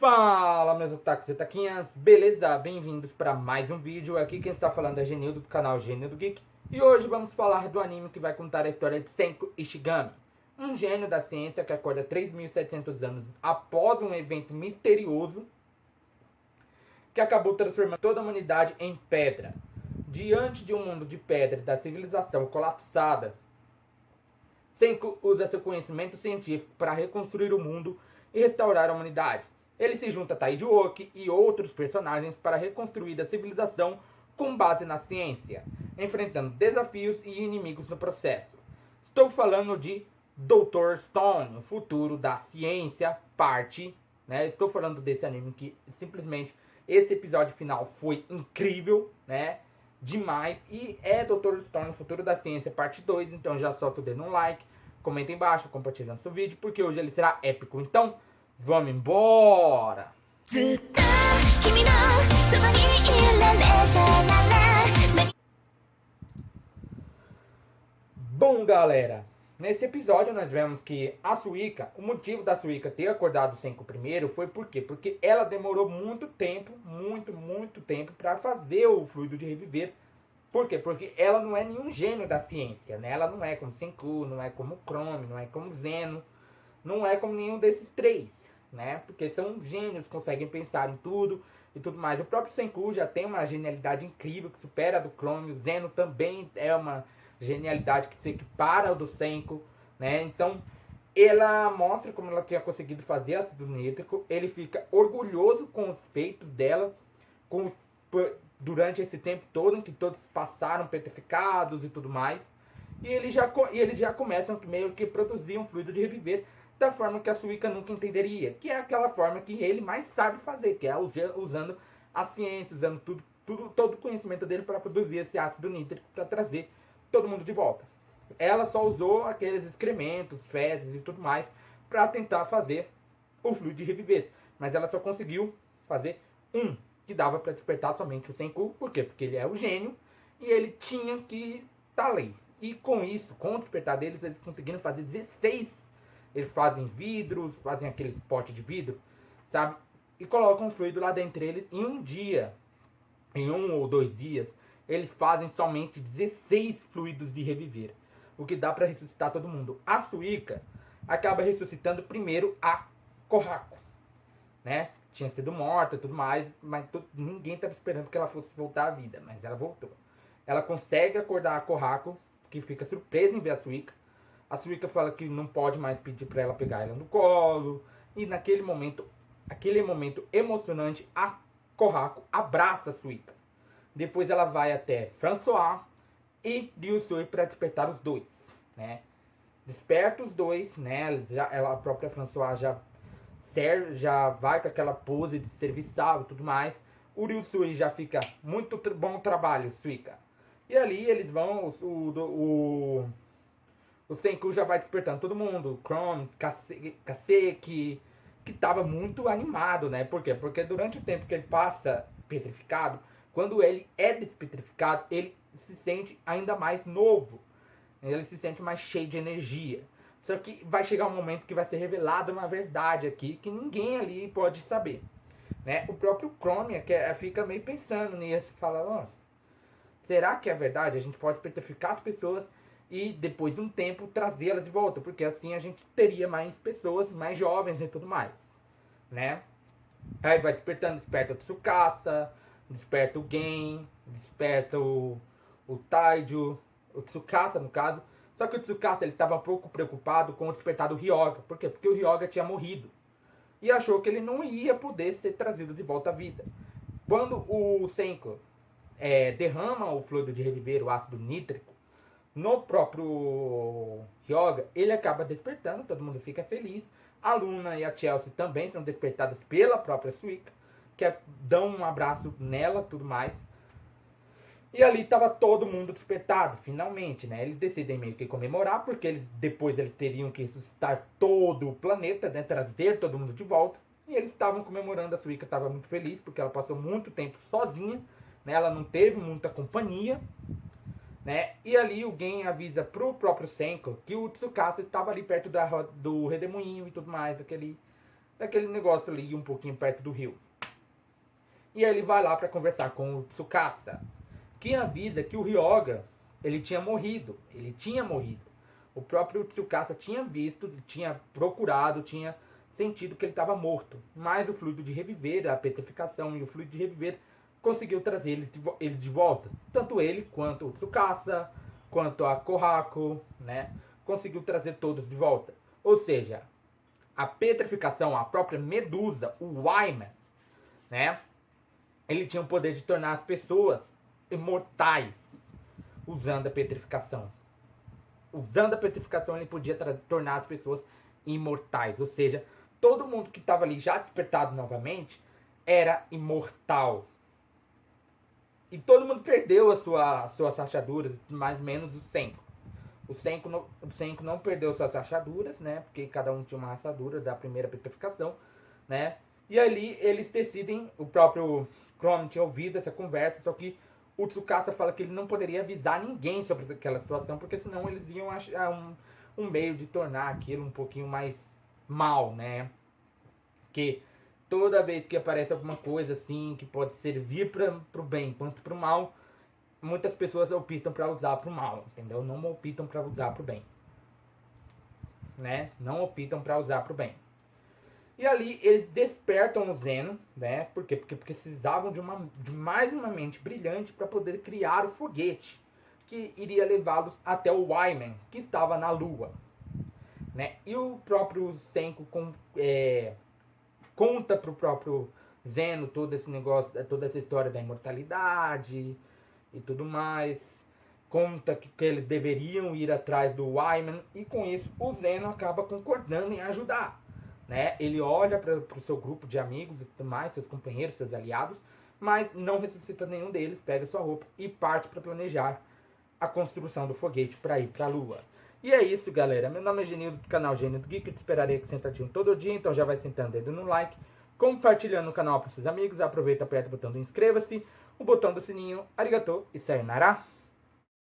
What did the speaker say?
Fala, meus otakus e otaquinhas, beleza? Bem-vindos para mais um vídeo. Aqui quem está falando é Genildo, do canal Genildo Geek. E hoje vamos falar do anime que vai contar a história de Senko Ishigami, um gênio da ciência que acorda 3.700 anos após um evento misterioso que acabou transformando toda a humanidade em pedra. Diante de um mundo de pedra e da civilização colapsada, Senko usa seu conhecimento científico para reconstruir o mundo e restaurar a humanidade. Ele se junta a Taiji Oki e outros personagens para reconstruir a civilização com base na ciência, enfrentando desafios e inimigos no processo. Estou falando de Dr. Stone, o futuro da ciência, parte. Estou falando desse anime que simplesmente esse episódio final foi incrível, demais. E é Dr. Stone, o futuro da ciência, parte 2. Então já solta o dedo no like, comenta embaixo, compartilhando seu vídeo, porque hoje ele será épico. Então, vamos embora! Bom, galera, nesse episódio nós vemos que a Suika, o motivo da Suika ter acordado o Senko primeiro foi por quê? Porque ela demorou muito tempo, muito tempo para fazer o fluido de reviver. Por quê? Porque ela não é nenhum gênio da ciência, né? Ela não é como Senku, não é como Chrome, não é como Zeno, não é como nenhum desses três, né? Porque são gênios, conseguem pensar em tudo e tudo mais. O próprio Senku já tem uma genialidade incrível que supera a do Chrome. O Zeno também é uma genialidade que se equipara ao do Senko, né? Então, ela mostra como ela tinha conseguido fazer ácido nítrico. Ele fica orgulhoso com os feitos dela, durante esse tempo todo em que todos passaram petrificados e tudo mais. E eles já começam meio que produzir um fluido de reviver da forma que a Suika nunca entenderia, que é aquela forma que ele mais sabe fazer, que é usando a ciência, usando todo o conhecimento dele para produzir esse ácido nítrico, para trazer todo mundo de volta. Ela só usou aqueles excrementos, fezes e tudo mais para tentar fazer o fluido de reviver, mas ela só conseguiu fazer um, que dava para despertar somente o Senku. Por quê? Porque ele é o gênio e ele tinha que estar ali. E com isso, com o despertar deles, eles conseguiram fazer 16. Eles fazem vidros, fazem aqueles potes de vidro, sabe? E colocam o fluido lá dentro deles em um dia. Em 1 ou 2 dias, eles fazem somente 16 fluidos de reviver. O que dá para ressuscitar todo mundo. A Suika acaba ressuscitando primeiro a Kohako, né? Tinha sido morta e tudo mais, mas ninguém estava esperando que ela fosse voltar à vida, mas ela voltou. Ela consegue acordar a Kohako, que fica surpresa em ver a Suika. A Suika fala que não pode mais pedir para ela pegar ela no colo. E naquele momento, aquele momento emocionante, a Kohako abraça a Suika. Depois ela vai até François e Ryusui para despertar os dois, né? Desperta os dois, né? A própria François já vai com aquela pose de serviçal e tudo mais. O Ryusui já fica muito bom trabalho, Suika. E ali eles vão, o Senku já vai despertando todo mundo. O Chrome, Kaseki, que tava muito animado, né? Por quê? Porque durante o tempo que ele passa petrificado, quando ele é despetrificado, ele se sente ainda mais novo. Ele se sente mais cheio de energia. Só que vai chegar um momento que vai ser revelada uma verdade aqui que ninguém ali pode saber, né? O próprio Chrome fica meio pensando nisso. Fala, será que é verdade? A gente pode petrificar as pessoas e depois de um tempo trazê-las de volta, porque assim a gente teria mais pessoas, mais jovens e tudo mais, né? Aí vai despertando, desperta o Tsukasa, desperta o Gen, desperta o Taiju, o Tsukasa no caso. Só que o Tsukasa ele estava um pouco preocupado com o despertar do Ryoga. Por quê? Porque o Ryoga tinha morrido e achou que ele não ia poder ser trazido de volta à vida. Quando o Senko derrama o fluido de reviver, o ácido nítrico, no próprio Ryoga, ele acaba despertando, todo mundo fica feliz. A Luna e a Chelsea também são despertadas pela própria Suika, que dão um abraço nela, tudo mais. E ali estava todo mundo despertado, finalmente, né? Eles decidem meio que comemorar, porque depois eles teriam que ressuscitar todo o planeta, né? Trazer todo mundo de volta. E eles estavam comemorando, a Suika estava muito feliz, porque ela passou muito tempo sozinha, né? Ela não teve muita companhia, né? E ali o Gen avisa pro próprio Senko que o Tsukasa estava ali perto do redemoinho e tudo mais, daquele negócio ali um pouquinho perto do rio. E aí ele vai lá para conversar com o Tsukasa, que avisa que o Ryoga, ele tinha morrido. O próprio Tsukasa tinha visto, tinha procurado, tinha sentido que ele estava morto. Mas o fluido de reviver, a petrificação e o fluido de reviver conseguiu trazer ele de volta. Tanto ele quanto o Tsukasa, quanto a Kohako, né? Conseguiu trazer todos de volta. Ou seja, a petrificação, a própria Medusa, o Wyman, né? Ele tinha o poder de tornar as pessoas imortais usando a petrificação. Usando a petrificação, ele podia tornar as pessoas imortais. Ou seja, todo mundo que estava ali já despertado novamente era imortal. E todo mundo perdeu as suas rachaduras, mais ou menos o Senko. O Senko não perdeu suas rachaduras, né? Porque cada um tinha uma rachadura da primeira petrificação, né? E ali eles decidem, o próprio Chrome tinha ouvido essa conversa, só que o Tsukasa fala que ele não poderia avisar ninguém sobre aquela situação, porque senão eles iam achar um meio de tornar aquilo um pouquinho mais mal, né? Que toda vez que aparece alguma coisa assim que pode servir para o bem quanto para o mal, muitas pessoas optam para usar para o mal, entendeu? Não optam para usar para o bem, né? Não optam para usar para o bem. E ali eles despertam o Zeno, né? Por quê? Porque precisavam de mais uma mente brilhante para poder criar o foguete que iria levá-los até o Wyman, que estava na Lua, né? E o próprio Senko conta para o próprio Zeno todo esse negócio, toda essa história da imortalidade e tudo mais. Conta que eles deveriam ir atrás do Wyman, e com isso o Zeno acaba concordando em ajudar. Né? Ele olha para o seu grupo de amigos e tudo mais, seus companheiros, seus aliados, mas não ressuscita nenhum deles, pega sua roupa e parte para planejar a construção do foguete para ir para a Lua. E é isso, galera. Meu nome é Genildo, do canal Genildo Geek. Eu te esperarei aqui sentadinho todo dia, então já vai sentando dedo no like, compartilhando o canal para seus amigos. Aproveita, aperta o botão do inscreva-se, o botão do sininho. Arigatou e sayonara.